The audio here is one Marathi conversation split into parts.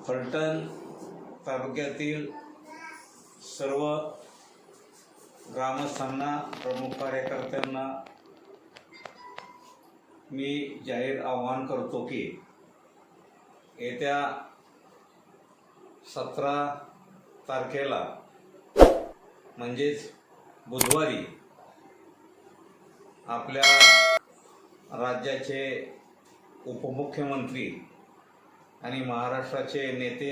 फलटण तालुक्यातील सर्व ग्रामस्थांना, प्रमुख कार्यकर्त्यांना मी जाहीर आवाहन करतो की येत्या 17 तारखेला म्हणजेच बुधवारी आपल्या राज्याचे उपमुख्यमंत्री आणि महाराष्ट्राचे नेते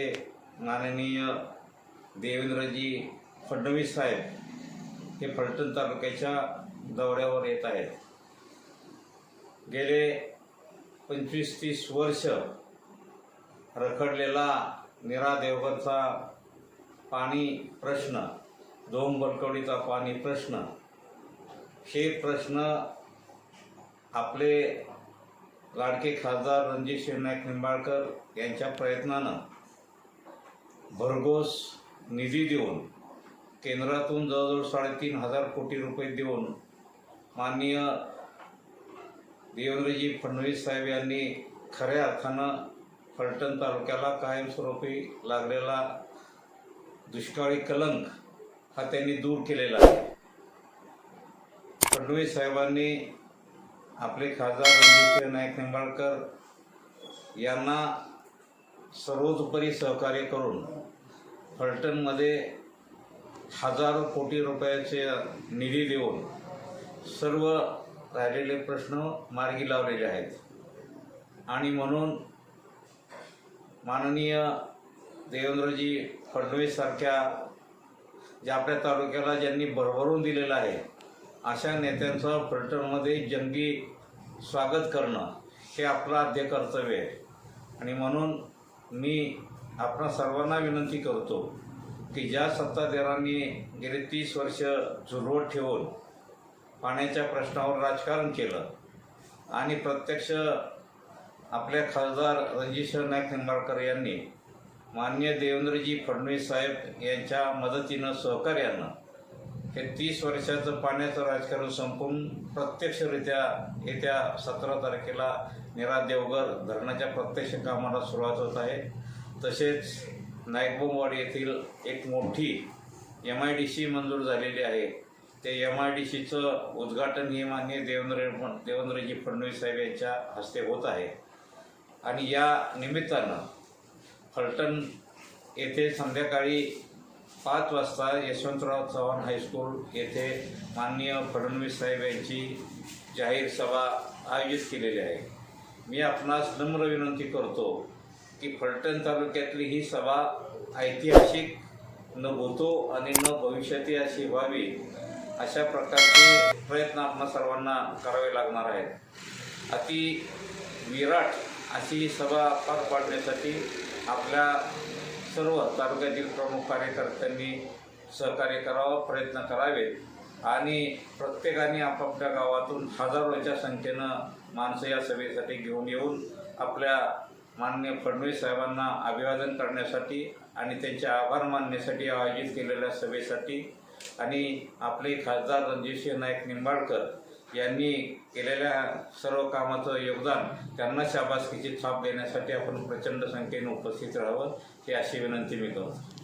माननीय देवेंद्रजी फडणवीस साहेब हे फलटण तालुक्याच्या दौऱ्यावर येत आहेत. गेले 25-30 वर्ष रखडलेला नीरा देवगडचा पाणी प्रश्न, धोम-बलकवडीचा पाणी प्रश्न, हे प्रश्न आपले लाडके खासदार रणजित नाईक निंबाळकर यांच्या प्रयत्नानं भरघोस निधी देऊन, केंद्रातून जवळजवळ 3,500 कोटी रुपये देऊन माननीय देवेंद्रजी फडणवीस साहेब यांनी खऱ्या अर्थानं फलटण तालुक्याला कायमस्वरूपी लागलेला दुष्काळी कलंक हा त्यांनी दूर केलेला आहे. फडणवीस साहेबांनी आपले खासदार रणजित नाईक निंबाळकर यांना सर्वतोपरी सहकार्य करून फलटणमध्ये हजारो कोटी रुपयाचे निधी देऊन सर्व राहिलेले प्रश्न मार्गी लावलेले आहेत. आणि म्हणून माननीय देवेंद्रजी फडणवीस सारख्या ज्या आपल्या तालुक्याला ज्यांनी भरभरून दिलेलं आहे अशा नेत्यांचं फलटणमध्ये जंगी स्वागत करणं हे आपलं आद्य कर्तव्य आहे. आणि म्हणून मी आपणा सर्वांना विनंती करतो की ज्या सत्ताधाऱ्यांनी गेली 30 वर्ष झुरवत ठेवून पाण्याच्या प्रश्नावर राजकारण केलं आणि प्रत्यक्ष आपल्या खासदार रणजित नाईक निंबाळकर यांनी माननीय देवेंद्रजी फडणवीस साहेब यांच्या मदतीनं, सहकार्यानं हे 30 वर्षाचं पाण्याचं राजकारण संपून प्रत्यक्षरित्या येत्या 17 तारखेला नीरा देवगड धरणाच्या प्रत्यक्ष कामाला सुरुवात होत आहे. तसेच नाईकबोमवाडी येथील एक मोठी MIDC मंजूर झालेली आहे. ते MIDCचं उद्घाटन हे माननीय देवेंद्रजी फडणवीस साहेब यांच्या हस्ते होत आहे. आणि या निमित्तानं फलटण येथे संध्याकाळी 5 वाजता यशवंतराव चव्हाण हायस्कूल येथे माननीय फडणवीस साहेब यांची जाहीर सभा आयोजित केलेली आहे. मी आपणास नम्र विनंती करतो की फलटण तालुक्यातली ही सभा ऐतिहासिक न भूतो आणि न भविष्याती अशी व्हावी अशा प्रकारचे प्रयत्न आपणा सर्वांना करावे लागणार आहेत. अति विराट अशी सभा पार पाडण्यासाठी आपल्या सर्व तालुक्यातील प्रमुख कार्यकर्त्यांनी सहकार्य करावं, प्रयत्न करावेत आणि प्रत्येकाने आपापल्या गावातून हजारोच्या संख्येनं माणसं या सभेसाठी घेऊन येऊन आपल्या माननीय फडणवीस साहेबांना अभिवादन करण्यासाठी आणि त्यांचे आभार मानण्यासाठी आयोजित केलेल्या सभेसाठी आणि आपले खासदार रणजित नाईक निंबाळकर यांनी केलेल्या सर्व कामाचं योगदान त्यांना शाबासकीची थाप देण्यासाठी आपण प्रचंड संख्येने उपस्थित राहावं ही अशी विनंती मी करतो.